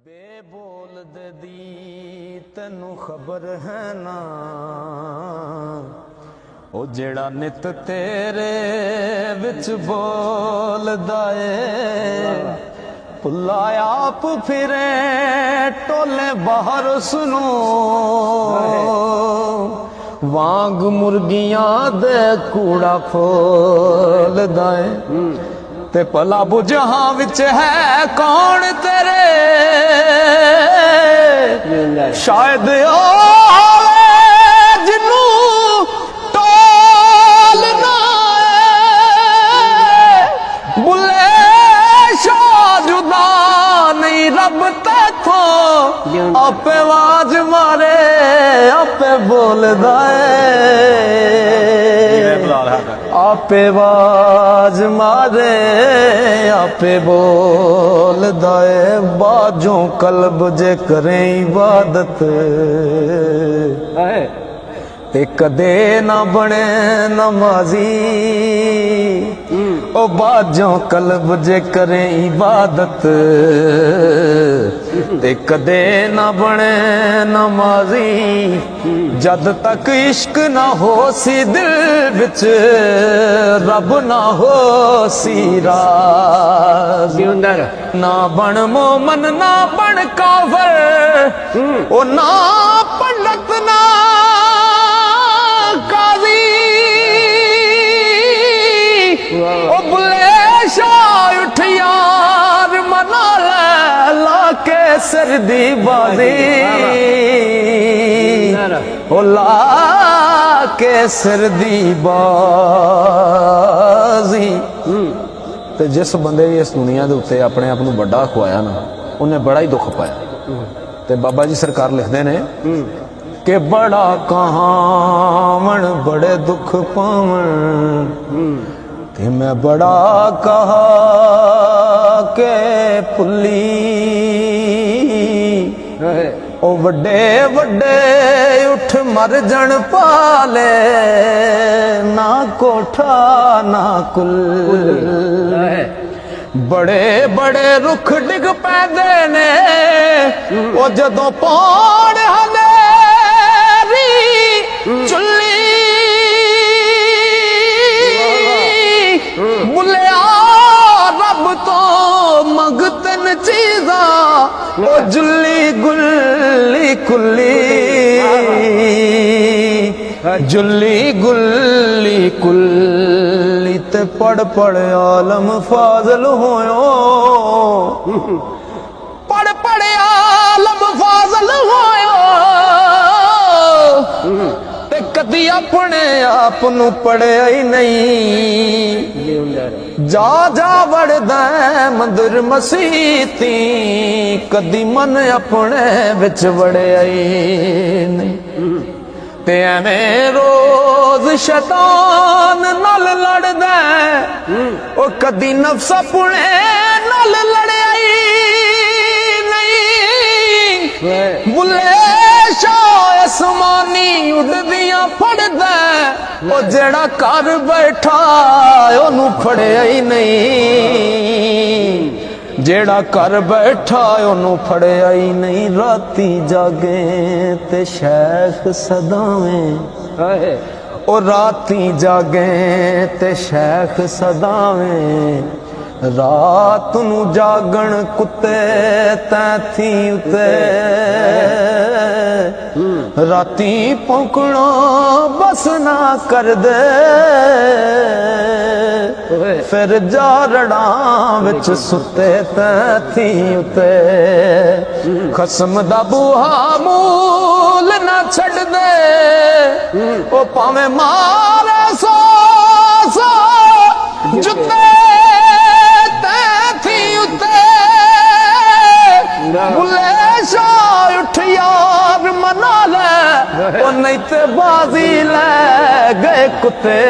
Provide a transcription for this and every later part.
बेबोल दी तेनू खबर है ना, ओ जेड़ा नित तेरे विच बोलदा ए, पुल्ला आप फिरे टोले बाहर सुनो, वांग मुर्गियां दे कूड़ा फोलदा ए, ते भला बुझहां विच है कौन तेरे, शायद ओ जिन्नू टोल ना बुले शाह जुदा नहीं रब तेथों, आपे आवाज मारे आपे बोलदा आपे आवाज मारे आपे बोलदा ए, बाजों कल्ब जे करें इबादत ते कदे ना बने नमाजी, ओ बाजों कल्ब जे करें इबादत ते कदे ना बने नमाजी, जद तक इश्क ना हो सी दिल विच रब ना हो सी राज़ी, ना बन मोमन ना बन काफिर, ओ ना पंडित ना काजी, ओ बुले शाह उठ यार मना ला के सरदी बाजी, ओ ला के सरदी बाजी। ते जिस बंदे इस दुनिया के उत्ते अपने आप नूं बड़ा खुआया ना, उन्हें बड़ा ही दुख पाया। ते बाबा जी सरकार लिखते ने कि बड़ा कहावन बड़े दुख पावन, ते मैं बड़ा कहा के पुली, ओ वड्डे वड्डे उठ मर जन पाले, ना कोठा ना कुल, बड़े बड़े रुख डिग पैंदे ने, ओ जदों पौड़ हनेरी चुल्ली, बुलिया रब तो मंगतन चीजा, ओ जुल्ली गुल्ली कुल्ली, जुल्ली गुल्ली कुल्ली, ते पढ़ पढ़ आलम फाजल होयो, पढ़ पढ़ आलम फाजल होयो, ते कदी अपने आप नू पढ़िया ही नहीं, जा जा वड़दा मंदिर मसीती, कदी मन अपने विच वड़िया ही नहीं, ते एवें रोज शैतान नाल लड़दा, ओ कदी नफ्स अपने नाल लड़िया ही नहीं, बुले शाह आसमानी उड़दियां फड़दा, ओ जेड़ा घर बैठा ओनू फड़िया ही नहीं, जेड़ा घर बैठा ओनू फड़िया ही नहीं, राती जागे ते शैख सदावें, ओ राती जागे ते शैख सदावें, रात नू जागण कुत्ते तैथी उते, राती भौंकना बस ना कर दे, फिर जारड़ा विच सुते तैथी उते, खसम दा बूहा मूल ना छड़ दे, ओ भावें मारे सो सो जुते तैथी उते, बुले शाह उठ यार मना ले, ओ नहीं ते बाजी ले गए कुत्ते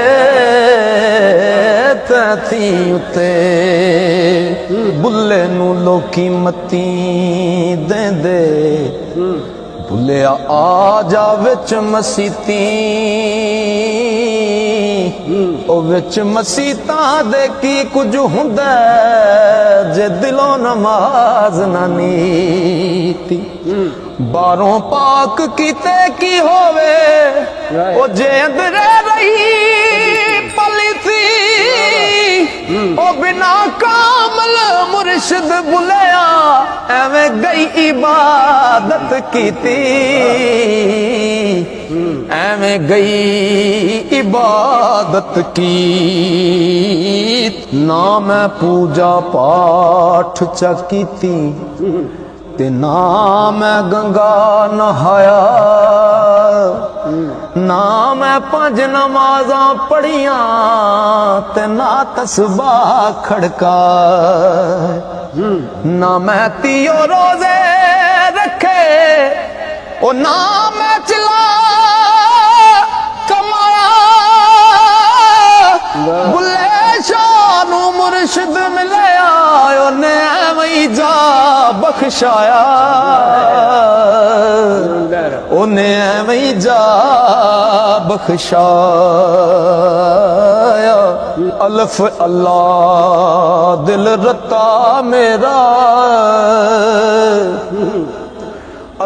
तैथी उते, बुले नू लोकी मती देंदे, बुलिया आ जा विच मसीती, ओ विच मसीतां दे की कुछ हुंदा जे दिलों नमाज ना नी। कीती बारों पाक कीते की होवे ओ जे अंदरे रही पलिसी ओ बिना कामल मुर्शिद बुलिया एवें गई इबादत कीती एवें गई इबादत की ना मैं पूजा पाठ चा कीती ते ना मैं गंगा नहाया ना मैं 5 नमाज़ां पढ़िया ते ना तस्बाह खड़का ना मैं 3 रोजे रखे ओ ना मैं चला कमाया बुले शाह नू मुर्शिद मिलया ओने एवं जा बख्शाया ओने एवं जा बख्शाया अल्फ अल्लाह दिल रता मेरा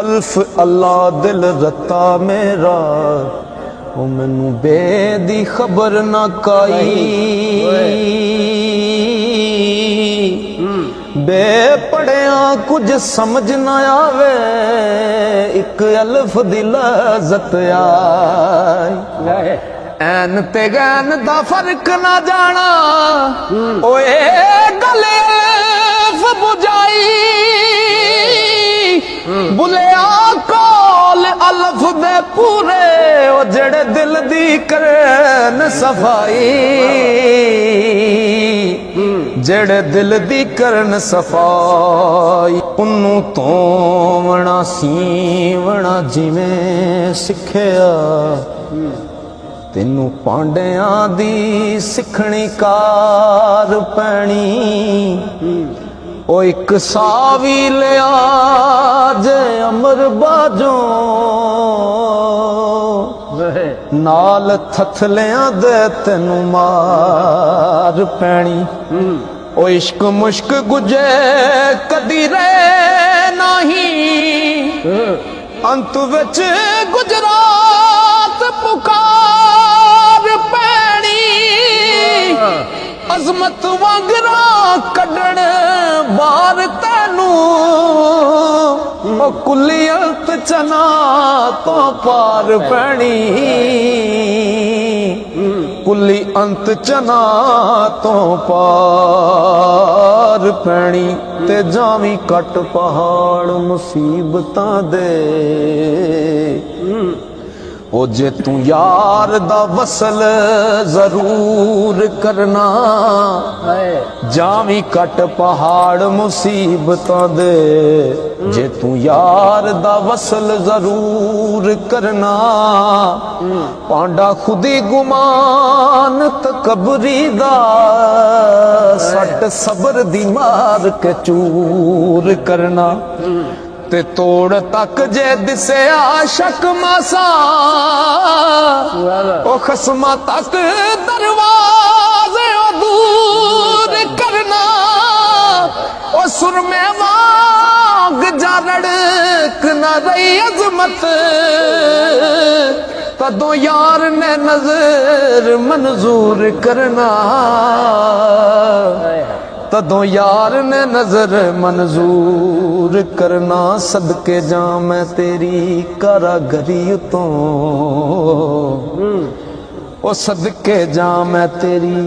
अल्फ अल्लाह दिल रता मेरा ओ मैनू बेदी खबर ना काई बे पढ़िया कुछ समझ ना आवे एक अल्फ दी लज़्ज़त आई ऐन ते गैन दा फर्क ना जाना ओए गले अल्फ बुझाई बुलिया कौल अल्फ दे पूरे ओ जेड़े दिल दी करन सफाई जेड़े दिल दी करन सफाई उन्नू तोवना सीवना जिवें सिखिया तेनू पांडियां दी सिखणी कार पैणी ओ एक सावी लिया जे अमर बाजों नाल थथलियां दे तेनू मार पैणी ओ इश्क मुश्क गुजे कदी रे नहीं अंत विच गुजरात पुकार पैणी अजमत वांगरा कढण बार तैनू ओ कुलियत चना तो पार पैणी कुली अंत चना तो पार पैणी ते जावी कट पहाड़ मुसीबतां दे ओ जे तू यार दा वसल जरूर करना जावी कट पहाड़ मुसीबतां दे जे तू यार दा वसल जरूर करना पांडा खुदी गुमान तकबरी दा सट सबर दी मार के चूर करना ते तोड़ तक जे दिसे आशक मासा ओ खसमा तक दरवाजे ओ दूर करना ओ सुर में वाग जा रड़क न रही अजमत तदों यार ने नजर मंजूर करना तदों यार ने नजर मंजूर करना सदके जा मैं तेरी कारागरी तो ओ सदके जा मैं तेरी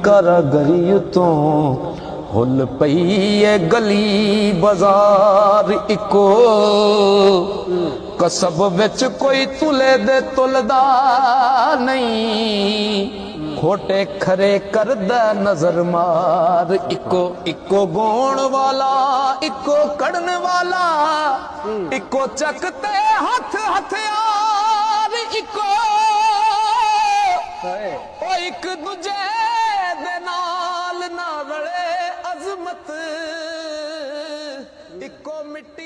कारागरी तो हुल पई है गली बाजार इको कसब विच कोई तुले दे तुलदा नहीं खोटे खरे करदा नजर मार इको इको गोण वाला इको कड़न वाला इको चकते हथ हथियार इको ओ एक दूजे दे नाल ना रले अजमत इको मिट्टी